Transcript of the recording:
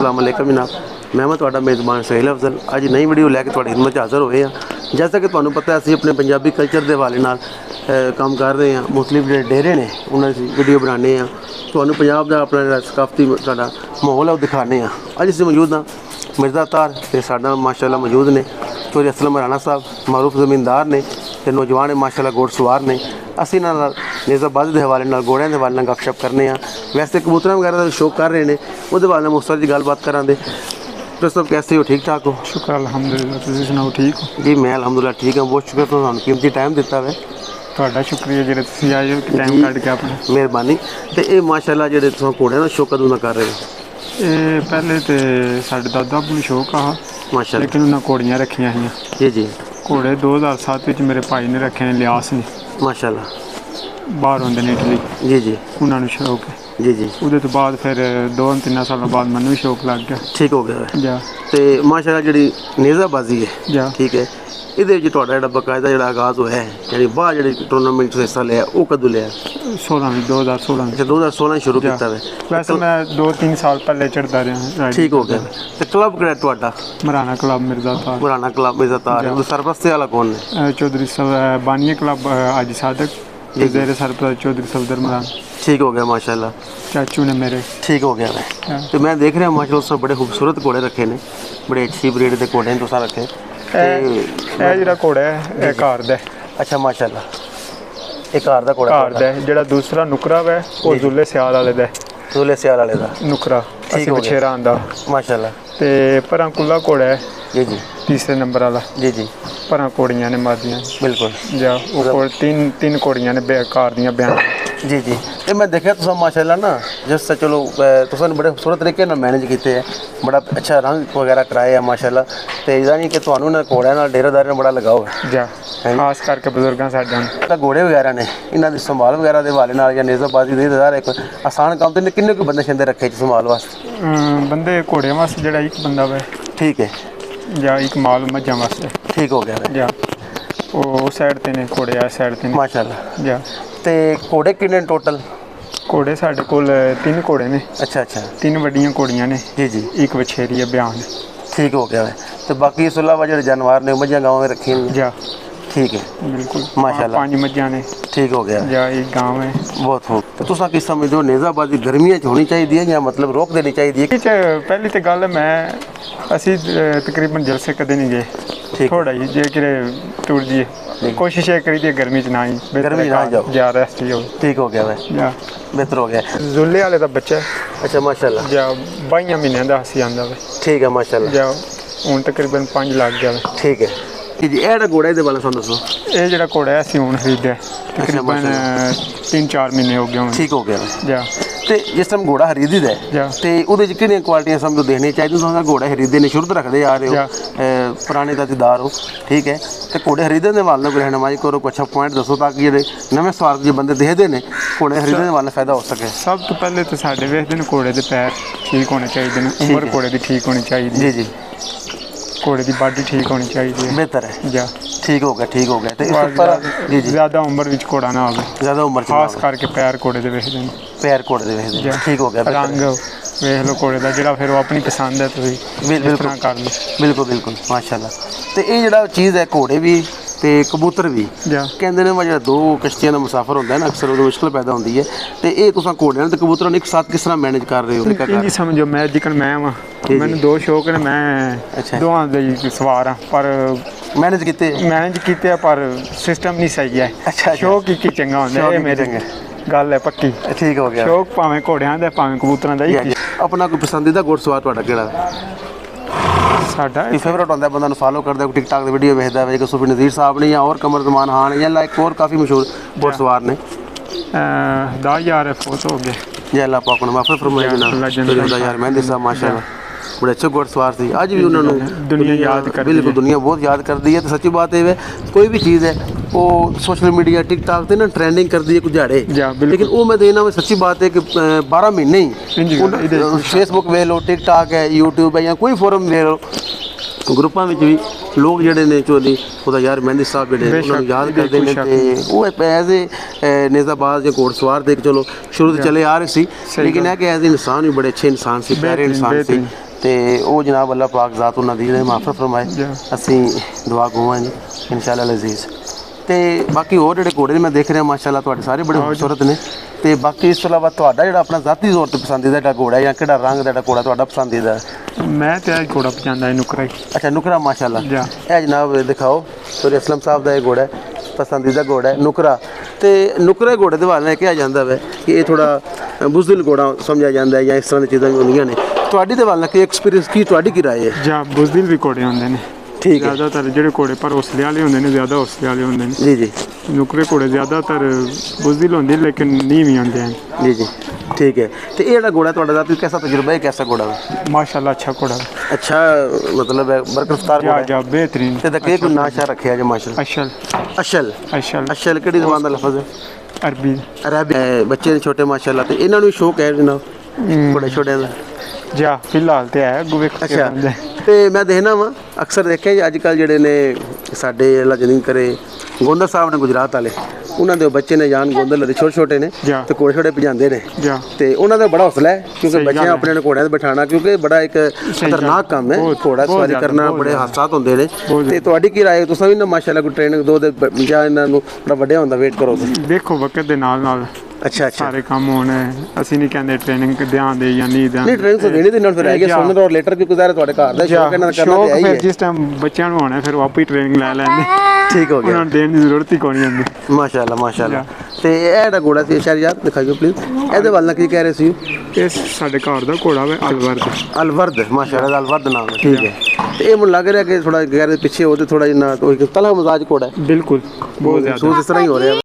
अस्सलामुअलैकुम जनाब, मैं ਤੁਹਾਡਾ मेज़बान सोहेल अफजल। ਅੱਜ नई वीडियो लैके ਤੁਹਾਡੀ खिदमत हाज़र होए हैं। जैसा कि ਤੁਹਾਨੂੰ पता है ਅਸੀਂ अपने पंजाबी कल्चर के हवाले नाल काम कर रहे हैं। मुख्तलिफ ਜਿਹੜੇ डेरे ने उन्होंने वीडियो बनाने हैं, ਤੁਹਾਨੂੰ ਪੰਜਾਬ ਦਾ ਆਪਣਾ ਜਿਹੜਾ ਸਕਾਫਤੀ ਸਾਡਾ ਮਾਹੌਲ ਹੈ ਉਹ ਦਿਖਾਣੇ ਆ। ਅੱਜ ਅਸੀਂ ਮੌਜੂਦ ਹਾਂ मिर्ज़ा तार ते साडा माशाअल्लाह मौजूद ने चौधरी असलम राणा साहब, मारूफ ज़मींदार ने ते नौजवान माशाअल्लाह घोड़सवार ने। असीं इन्हां नाल नेज़ाबाजी के हवाले नाल घोड़ियां के हवाले नाल गपशप करने आ। वैसे कबूतर वगैरह का शौक कर रहे हैं, वो हवाले नाल मुख्तसर जी गलबात करांगे। तो सब कैसे हो, ठीक ठाक हो? शुक्र अल्हम्दुलिल्लाह, तुसीं सुनाओ ठीक हो? जी मैं अल्हम्दुलिल्लाह ठीक हाँ। बहुत शुक्र तुहानू कीमती टाइम दिता है। ਤੁਹਾਡਾ शुक्रिया ਜਿਹੜੇ ਤੁਸੀਂ ਆਏ ਹੋ टाइम ਕੱਢ ਕੇ ਆਪਣਾ। मेहरबानी। तो ये माशाअल्लाह ਜਿਹੜੇ ਤੁਸੀਂ ਘੋੜਿਆਂ ਦਾ ਸ਼ੌਕ ਕਦੋਂ ਦਾ ਕਰ ਰਹੇ ਹੋ? ਇਹ ਪਹਿਲੇ ਤੇ ਸਾਡੇ ਦਾਦਾ ਨੂੰ ਸ਼ੌਕ ਆ माशाअल्लाह। ਲੇਕਿਨ ਉਹਨਾਂ ਘੋੜੀਆਂ ਰੱਖੀਆਂ ਸੀਆਂ। जी जी ਘੋੜੇ 2007 ਵਿੱਚ ਮੇਰੇ ਭਾਈ ਨੇ ਰੱਖੇ ਨੇ, ਲਿਆਸ ਨੇ, माशाअल्लाह। ਬਾਹਰ ਹੁੰਦੇ ਨੇ ਇਟਲੀ, जी जी ਉਹਨਾਂ ਨੂੰ ਸ਼ੌਕ ਹੈ। जी जी ਉਹਦੇ ਤੋਂ ਬਾਅਦ ਫਿਰ 2-3 ਸਾਲਾਂ ਬਾਅਦ ਮੈਨੂੰ ਵੀ ਸ਼ੌਕ ਲੱਗ ਗਿਆ। ठीक हो गया है। ਜਾ तो माशाअल्लाह ਜਿਹੜੀ ਨੇਜ਼ਾਬਾਜ਼ੀ है, ਜਾ ठीक है, ਇਹਦੇ ਵਿੱਚ ਤੁਹਾਡਾ ਜਿਹੜਾ ਬਕਾਇਦਾ ਜਿਹੜਾ ਆਗਾਜ਼ ਹੋਇਆ ਹੈ, ਯਾਨੀ ਬਾਹਰ ਜਿਹੜੇ ਟੂਰਨਾਮੈਂਟ 'ਚ ਹਿੱਸਾ ਲਿਆ ਉਹ ਕਦੋਂ ਲਿਆ? 2016 ਅੱਛਾ 2016 ਸ਼ੁਰੂ ਕੀਤਾ ਹੈ। ਵੈਸੇ ਮੈਂ 2-3 ਸਾਲ ਪਹਿਲੇ ਚੜਦਾ ਰਿਹਾ। ਠੀਕ ਹੋ ਗਿਆ। ਤੇ ਕਲੱਬ ਕਿਹੜਾ ਤੁਹਾਡਾ? ਮਰਾਣਾ ਕਲੱਬ ਮਿਰਜ਼ਾ ਤਾਰ। ਪੁਰਾਣਾ ਕਲੱਬ ਮਿਰਜ਼ਾ ਤਾਰ ਹੈ। ਉਹ ਸਰਪ੍ਰਸਤੀ ਵਾਲਾ ਕੌਣ ਨੇ? ਚੌਧਰੀ ਬਾਨੀਆ ਕਲੱਬ ਅੱਜ ਸਾਦਕ, ਜ਼ੇਰ ਸਰਪ੍ਰਸਤ ਚੌਧਰੀ ਸਫਦਰ ਮਰਾਨ। ठीक हो गया माशाल्लाह। चाचू ने मेरे ठीक हो गया है। तो मैं देख रहा माशाल्लाह सब बड़े खूबसूरत घोड़े रखे ने, बड़े अच्छी ब्रीड के घोड़े ने तुसा रखे। ਇਹ ਜਿਹੜਾ ਘੋੜਾ ਹੈ ਇਹ ਘਰ ਦਾ। अच्छा माशाल्लाह, एक घर ਦਾ ਘੋੜਾ? ਘਰ ਦਾ। ਜਿਹੜਾ ਦੂਸਰਾ ਨੁਕਰਾ ਵਾ ਉਹ ਜ਼ੁੱਲੇ ਸਿਆਲ ਵਾਲੇ ਦਾ। ਜ਼ੁੱਲੇ ਸਿਆਲ ਵਾਲੇ ਦਾ ਨੁਕਰਾ ਅਸੀਂ ਬਛੇਰਾ ਆਂਦਾ माशाल्लाह। ਤੇ ਪਰਾਂ ਕੁੱਲਾ ਘੋੜਾ ਹੈ जी जी ਤੀਸਰੇ ਨੰਬਰ ਵਾਲਾ। जी जी ਪਰਾਂ ਘੋੜੀਆਂ ਨੇ ਮਾਦੀਆਂ। बिल्कुल। ਜਾਂ ਉਹ ਕੋਲ ਤਿੰਨ ਘੋੜੀਆਂ ਨੇ ਘਰ ਦੀਆਂ ਬਿਆਨ। जी जी ये मैं देखा तुसा माशाल्लाह ना, जिस चलो तुसा बड़े खूबसूरत तरीके नाल मैनेज किए है, बड़ा अच्छा रंग वगैरह कराए है माशाल्लाह। तो यानी कि तुहानू ना घोड़ियां नाल डेरेदारी नाल बड़ा लगाव है। ਜਾਂ ਖਾਸ ਕਰਕੇ ਬਜ਼ੁਰਗਾਂ ਸਾਡਿਆਂ ਨੂੰ। ਤਾਂ ਘੋੜੇ ਵਗੈਰਾ ਨੇ ਇਹਨਾਂ ਦੀ ਸੰਭਾਲ ਵਗੈਰਾ ਦੇ ਹਵਾਲੇ ਨਾਲ ਜਾਂ ਨੇਜ਼ਾਬਾਜ਼ੀ ਦੇ ਜ਼ਾਹਰ ਇੱਕ ਆਸਾਨ ਕੰਮ ਤੇ ਕਿੰਨੇ ਕੁ ਬੰਦੇ ਛੰਦੇ ਰੱਖੇ ਚ ਸੰਭਾਲ ਵਾਸਤੇ? ਬੰਦੇ ਘੋੜਿਆਂ ਵਾਸਤੇ ਜਿਹੜਾ ਇੱਕ ਬੰਦਾ ਵਾ, ਠੀਕ ਹੈ, ਜਾਂ ਇੱਕ ਮਾਲ ਮੱਝਾਂ ਵਾਸਤੇ। ਠੀਕ ਹੋ ਗਿਆ ਜਾਂ ਉਹ ਸਾਈਡ ਤੇ ਨੇ ਘੋੜੇ, ਆ ਸਾਈਡ ਤੇ ਨੇ। ਮਾਸ਼ਾਅੱਲਾ। ਜਾਂ ਤੇ ਘੋੜੇ ਕਿੰਨੇ ਟੋਟਲ? ਘੋੜੇ ਸਾਡੇ ਕੋਲ 3 ਘੋੜੇ ਨੇ। ਅੱਛਾ ਅੱਛਾ। 3 ਵੱਡੀਆਂ ਘੋੜੀਆਂ ਨੇ। ਜੀ ਜੀ ਇੱਕ ਵਛੇਰੀ ਹੈ ਬਿਆਨ। ਠੀਕ ਹੋ ਗਿਆ ਹੈ। ਤੇ ਬਾਕੀ ਇਸ ਤੋਂ ਇਲਾਵਾ ਜਿਹੜੇ ਜਾਨਵਰ ਨੇ ਮੱਝਾਂ ਗਾਵਾਂ ਵਿੱਚ ਰੱਖੀਆਂ ਨੇ? ਜਾਂ ठीक है बिल्कुल माशाल्लाह। 5 मज्जां ने। ठीक हो गया। ਜਾਂ एक गांव है। बहुत हो। तो तुसा किस समझ हो नेज़ाबाजी गर्मियों च होनी चाहिए या मतलब रोक देनी चाहिए? ਪਹਿਲੀ ਤੇ ਗੱਲ ਮੈਂ ਅਸੀਂ ਤਕਰੀਬਨ ਜਲਸੇ ਕਦੇ ਨਹੀਂ ਗਏ। ਥੋੜਾ ਹੀ ਜੇ ਕਿਰੇ ਟੁਰ ਜੀਏ, ਕੋਸ਼ਿਸ਼ ਇਹ ਕਰੀ ਦੀ ਗਰਮੀ ਚ ਨਾ ਹੀ। गर्मी ना जाओ। ਜਾ ਰੈਸਟ ਹੀ ਹੋ। ठीक हो गया है। ਜਾਂ बेहतर हो गया। ਜ਼ੁੱਲੇ ਵਾਲੇ ਦਾ ਬੱਚਾ। अच्छा माशाल्लाह। ਜਾਂ 22 ਮਹੀਨਿਆਂ ਦਾ ਅਸੀਂ ਆਂਦਾ ਵੇ। ठीक है माशाल्लाह। ਜਾਂ ਹੁਣ ਤਕਰੀਬਨ 5 ਲੱਗ ਗਿਆ ਵੇ। ठीक है जी। ਇਹ ਜਿਹੜਾ ਘੋੜਾ ਇਹਦੇ ਬਾਰੇ ਸਾਨੂੰ ਦੱਸੋ। ਇਹ ਜਿਹੜਾ ਘੋੜਾ ਹੈ ਅਸੀਂ ਹੁਣ ਖਰੀਦਿਆ ਤਕਰੀਬਨ 3-4 ਮਹੀਨੇ ਹੋ ਗਏ ਹੁਣ। ठीक हो गया। ਜਾਂ ਤੇ ਜਿਸ ਟਾਈਮ ਘੋੜਾ ਖਰੀਦੀਦਾ ਤੇ ਉਹਦੇ ਚ ਕਿਹੜੀਆਂ ਕੁਆਲਿਟੀਆਂ ਸਮਝੋ ਦੇਖਣੀਆਂ ਚਾਹੀਦੀਆਂ? ਤੁਸੀਂ ਘੋੜਾ ਖਰੀਦਦੇ ਨੇ ਸ਼ੁਰੂ ਤੋਂ ਰੱਖਦੇ ਆ ਰਹੇ ਹੋ, ਪੁਰਾਣੇ ਦਾਤੀਦਾਰ ਹੋ, ਠੀਕ ਹੈ, ਤੇ ਘੋੜੇ ਖਰੀਦਣ ਦੇ ਵਾਲ ਨਾਲ ਕੋਈ ਰਹਿਨਮਾਈ ਕਰੋ, ਕੁਛ ਅੱਛਾ ਪੁਆਇੰਟ ਦੱਸੋ ਤਾਂ ਕਿ ਜਿਹੜੇ ਨਵੇਂ ਸਵਾਰਕ ਜੇ ਬੰਦੇ ਦੇਖਦੇ ਨੇ ਘੋੜੇ ਖਰੀਦਣ ਦੇ ਵਾਲ ਨਾਲ ਫਾਇਦਾ ਹੋ ਸਕੇ। ਸਭ ਤੋਂ ਪਹਿਲੇ ਤਾਂ ਸਾਡੇ ਵੇਖਦੇ ਨੇ ਘੋੜੇ ਦੇ ਪੈਰ ਠੀਕ ਹੋਣੇ ਚਾਹੀਦੇ ਨੇ, ਉਮਰ ਘੋੜੇ ਦੀ ਠੀਕ ਹੋਣੀ ਚਾਹੀਦੀ। ਜੀ ਜੀ ਘੋੜੇ ਦੀ ਬਾਡੀ ਠੀਕ ਹੋਣੀ ਚਾਹੀਦੀ ਹੈ। ਬਿਹਤਰ ਹੈ। ਜਾਂ ਠੀਕ ਹੋ ਗਿਆ। ਠੀਕ ਹੋ ਗਿਆ। ਤੇ ਇਸ ਉੱਪਰ ਜੀ ਜੀ ਜ਼ਿਆਦਾ ਉਮਰ ਵਿੱਚ ਘੋੜਾ ਨਾ ਹੋਵੇ। ਜ਼ਿਆਦਾ ਉਮਰ ਚ ਖਾਸ ਕਰਕੇ ਪੈਰ ਘੋੜੇ ਦੇ ਵੇਖਦੇ ਨੇ। ਪੈਰ ਘੋੜੇ ਦੇ ਵੇਖਦੇ। ਠੀਕ ਹੋ ਗਿਆ। ਰੰਗ ਵੇਖ ਲਓ ਘੋੜੇ ਦਾ, ਜਿਹੜਾ ਫਿਰ ਉਹ ਆਪਣੀ ਪਸੰਦ ਹੈ ਤੁਸੀਂ ਇਸ ਤਰ੍ਹਾਂ ਕਰ ਲਓ। ਬਿਲਕੁਲ ਬਿਲਕੁਲ ਮਾਸ਼ਾਅੱਲਾ। ਤੇ ਇਹ ਜਿਹੜਾ ਚੀਜ਼ ਹੈ ਘੋੜੇ ਵੀ ਤੇ ਕਬੂਤਰ ਵੀ ਕਹਿੰਦੇ ਨੇ ਜਿਹੜਾ ਦੋ ਕਸ਼ਤੀਆਂ ਦਾ ਮੁਸਾਫਰ ਹੁੰਦਾ ਹੈ ਨਾ, ਅਕਸਰ ਉਹਦੀ ਮੁਸ਼ਕਲ ਪੈਦਾ ਹੁੰਦੀ ਹੈ। ਤੇ ਇਹ ਤੁਸੀਂ ਘੋੜਿਆਂ ਤੇ ਕਬੂਤਰਾਂ ਨੂੰ ਇੱਕ ਸਾਥ ਕਿਸ ਤਰ੍ਹਾਂ ਮੈਨੇਜ ਕਰ ਰਹੇ ਹੋ? ਜੀ ਸਮਝੋ ਮੈਂ ਜਿਕਣ ਮੈਂ ਵਾਂ, ਮੈਨੂੰ 2 ਸ਼ੌਕ ਨੇ, ਮੈਂ ਦੋਵਾਂ ਦੇ ਸਵਾਰ ਹਾਂ, ਪਰ ਮੈਨੇਜ ਕੀਤੇ ਪਰ ਸਿਸਟਮ ਨਹੀਂ ਸਹੀ ਹੈ। ਸ਼ੌਕ ਹੀ ਚੰਗਾ ਹੁੰਦਾ ਇਹ ਮੇਰੇ ਗੱਲ ਹੈ ਪੱਕੀ। ਠੀਕ ਹੋ ਗਿਆ। ਸ਼ੌਕ ਭਾਵੇਂ ਘੋੜਿਆਂ ਦਾ ਭਾਵੇਂ ਕਬੂਤਰਾਂ ਦਾ ਹੀ। ਆਪਣਾ ਕੋਈ ਪਸੰਦੀਦਾ ਘੋੜਸਵਾਰ ਤੁਹਾਡਾ ਕਿਹੜਾ? ਸਾਡਾ फेवरेट होता है बंदा फॉलो करता है, टिकटॉक की वीडियो भेजता है, सूफी नज़ीर साहब ने या और कमर जमान खान या लाइक और काफ़ी मशहूर घोड़सवार ने। 10 यार फोत हो गए। या अल्लाह पाक ने माफ़ फरमाए जनाब। यार मेहंदी साहब माशाल्लाह बड़े अच्छे घोड़सवार थे। अज भी उन्होंने दुनिया याद कर, बिल्कुल दुनिया बहुत याद करती है। तो सच्ची बात है कोई भी चीज़ है वो सोशल मीडिया टिकटॉक से ना ट्रेंडिंग करती है कुछ झाड़े, लेकिन वो मैं देना में सच्ची बात है कि 12 महीने ही फेसबुक वे लो, टिकटॉक है, यूट्यूब है, या कोई फोरम वे लो, ग्रुपों में भी लोग जोड़े ने चौधरी खुदा यार मेहंदी साहब जोड़े उन्होंने याद करते हैं। तो वो एज ए नेज़ाबाज या घोड़सवार देख चलो शुरू से चले आ रहे सी, लेकिन है कि एज इंसान भी बड़े अच्छे इंसान से, प्यारे इंसान से। ਤੇ ਉਹ ਜਨਾਬ ਅੱਲਾਹ ਪਾਕ ਜ਼ਾਤ ਉਹਨਾਂ ਦੀ ਮਾਫ ਫਰਮਾਏ। ਅਸੀਂ ਦੁਆ ਗੋਵਾਂ ਜੀ ਇਨਸ਼ਾਅੱਲਾ ਅਜ਼ੀਜ਼। ਤੇ ਬਾਕੀ ਹੋਰ ਜਿਹੜੇ ਘੋੜੇ ਨੇ ਮੈਂ ਦੇਖ ਰਿਹਾ ਮਾਸ਼ਾਅੱਲਾ ਤੁਹਾਡੇ ਸਾਰੇ ਬੜੇ ਖੂਬਸੂਰਤ ਨੇ। ਤੇ ਬਾਕੀ ਇਸ ਤੋਂ ਇਲਾਵਾ ਤੁਹਾਡਾ ਜਿਹੜਾ ਆਪਣਾ ਜ਼ਾਤੀ ਤੌਰ 'ਤੇ ਪਸੰਦੀਦਾ ਜਿਹੜਾ ਘੋੜਾ ਜਾਂ ਕਿਹੜਾ ਰੰਗ ਦਾ ਜਿਹੜਾ ਘੋੜਾ ਤੁਹਾਡਾ ਪਸੰਦੀਦਾ? ਮੈਂ ਤੇ ਇਹ ਘੋੜਾ ਪਸੰਦ ਹੈ ਨੁਕਰਾ ਹੀ। ਅੱਛਾ ਨੁਕਰਾ ਮਾਸ਼ਾਅੱਲਾ। ਇਹ ਜਨਾਬ ਦਿਖਾਓ ਸੂਰੀ ਅਸਲਮ ਸਾਹਿਬ ਦਾ ਇਹ ਘੋੜਾ ਪਸੰਦੀਦਾ ਘੋੜਾ ਹੈ ਨੁਕਰਾ। ਤੇ ਨੁਕਰੇ ਘੋੜੇ ਦੇ ਹਵਾਲੇ ਨਾਲ ਕਿਹਾ ਜਾਂਦਾ ਹੈ ਕਿ ਇਹ ਥੋੜਾ ਬੁਜ਼ਦਿਲ ਘੋੜਾ ਸਮਝਿਆ ਜਾਂਦਾ ਹੈ ਜਾਂ ਇਸ ਤਰ੍ਹਾਂ ਦੀ ਚੀਜ਼ਾਂ ਵੀ ਹੁੰਦੀਆਂ ਨੇ। ਤੁਹਾਡੀ ਦੇ ਹਵਾਲੇ ਨਾਲ ਕੀ ਐਕਸਪੀਰੀਅੰਸ ਕੀ ਤੁਹਾਡੀ ਕੀ ਰਾਏ ਹੈ? ਜਾਂ ਬੁਜ਼ਦਿਲ ਵੀ ਘੋੜੇ ਹੁੰਦੇ ਨੇ। ਠੀਕ ਹੈ। ਜ਼ਿਆਦਾਤਰ ਜਿਹੜੇ ਘੋੜੇ ਪਰ ਹੌਸਲੇ ਵਾਲੇ ਹੁੰਦੇ ਨੇ ਜ਼ਿਆਦਾ ਹੌਸਲੇ ਵਾਲੇ ਹੁੰਦੇ ਨੇ। ਜੀ ਜੀ। ਨੁਕਰੇ ਘੋੜੇ ਜ਼ਿਆਦਾਤਰ ਬੁਜ਼ਦਿਲ ਹੁੰਦੇ ਲੇਕਿਨ ਨੀਵੀਂ ਹੁੰਦੇ ਹਨ। ਜੀ ਜੀ ठीक है। तो ये ਜਿਹੜਾ घोड़ा ਤੁਹਾਡਾ ज़ाती कैसा तजुर्बा है कैसा घोड़ा है? माशाल्लाह अच्छा घोड़ा अच्छा मतलब है बरकरफ्तार घोड़ा है बेहतरीन। ते दा कोई नाशा रखा है माशाल्लाह? अशल अशल अशल अशल केड़ी ज़बान दा लफ्ज़ है? अरबी अरबी। बच्चे ने छोटे माशाल्लाह ते इन्हां नूं शौक है जनाब बड़े छोटे दा? जा फिलहाल ते है। अच्छा ते मैं देखना वा अक्सर देखिया जी अजकल ਜਿਹੜੇ ਨੇ ਸਾਡੇ अल्लाह जनीन करे गोंदल साहब ने गुजरात वाले ਉਹਨਾਂ ਦੇ ਬੱਚੇ ਨੇ ਜਾਨ ਗੋਂਦਲ ਦੇ ਛੋਟੇ ਛੋਟੇ ਨੇ ਤੇ ਘੋੜੇ ਛੋਟੇ ਭਜਾਉਂਦੇ ਨੇ ਤੇ ਉਹਨਾਂ ਦਾ ਬੜਾ ਹੌਸਲਾ ਹੈ ਕਿਉਂਕਿ ਬੱਚੇ ਆਪਣੇ ਨੇ ਘੋੜਿਆਂ ਤੇ ਬਿਠਾਣਾ ਕਿਉਂਕਿ ਬੜਾ ਇੱਕ ਖਤਰਨਾਕ ਕੰਮ ਹੈ ਘੋੜਾ ਸਵਾਰੀ ਕਰਨਾ ਬੜੇ ਹਾਦਸਾਤ ਹੁੰਦੇ ਨੇ। ਤੇ ਤੁਹਾਡੀ ਕੀ ਰਾਏ ਤੁਸੀਂ ਵੀ ਨਾ ਮਾਸ਼ਾਅੱਲਾ ਕੋਈ ਟ੍ਰੇਨਿੰਗ ਦੋ ਦੇ ਜਾਂ ਇਹਨਾਂ ਨੂੰ ਬੜਾ ਵੱਡਿਆ ਹੁੰਦਾ ਵੇਟ ਕਰੋ ਦੇਖੋ ਵਕਤ ਦੇ ਨਾਲ ਨਾਲ। ਅੱਛਾ ਅੱਛਾ ਸਾਰੇ ਕੰਮ ਹੋਣੇ ਅਸੀਂ ਨਹੀਂ ਕਹਿੰਦੇ ਟ੍ਰੇਨਿੰਗ ਧਿਆਨ ਦੇ ਜਾਂ ਨਹੀਂ ਨਹੀਂ ਟ੍ਰੇਨਿੰਗ ਤਾਂ ਦੇਣੀ ਤੇ ਨਾਲ ਫਿਰ ਆਏਗਾ ਸੁਣਨ ਔਰ ਲੈਟਰ ਕਿ ਗੁਜ਼ਾਰੇ ਤੁਹਾਡੇ ਘਰ ਦਾ ਸ਼ੌਕ ਇਹਨਾਂ ਦਾ ਕਰਨਾ ਤੇ ਆਈ ਹੈ। ਜਿਸ ਟਾਈਮ ਬੱਚਿਆਂ ਨੂੰ ਹੋਣਾ ਫਿਰ ਆਪੇ ਟ੍ਰੇਨਿੰਗ ਲੈ ਲੈਂਦੇ। ਠੀਕ ਹੋ ਗਿਆ ਉਹਨਾਂ ਨੂੰ ਦੇਣ ਦੀ ਜ਼ਰੂਰਤ ਹੀ ਕੋਈ ਨਹੀਂ ਹੁੰਦੀ। ਮਾਸ਼ਾਅੱਲਾ ਮਾਸ਼ਾਅੱਲਾ। ਤੇ ਇਹ ਜਿਹੜਾ ਘੋੜਾ ਸੀ ਸ਼ਹਿਰੀਆਤ ਦਿਖਾਈਓ ਪਲੀਜ਼ ਇਹਦੇ ਵੱਲ ਨਾਲ ਕੀ ਕਹਿ ਰਹੇ ਸੀ? ਇਹ ਸਾਡੇ ਘਰ ਦਾ ਘੋੜਾ ਵਾ ਅਲਵਰਦ। ਅਲਵਰਦ ਮਾਸ਼ਾਅੱਲਾ ਅਲਵਰਦ ਨਾਮ ਹੈ। ਠੀਕ ਹੈ। ਤੇ ਇਹ ਮੈਨੂੰ ਲੱਗ ਰਿਹਾ ਕਿ ਥੋੜਾ ਗੈਰ ਪਿੱਛੇ ਹੋ ਤੇ ਥੋੜਾ ਜਿਹਾ ਤਲਾ ਮਜ਼ਾਜ ਘੋੜਾ ਹੈ। ਬਿਲਕੁਲ ਬਹੁਤ ਜ਼ਿਆਦਾ ਇਸ ਤਰ੍ਹਾਂ ਹੀ ਹੋ ਰਿਹਾ।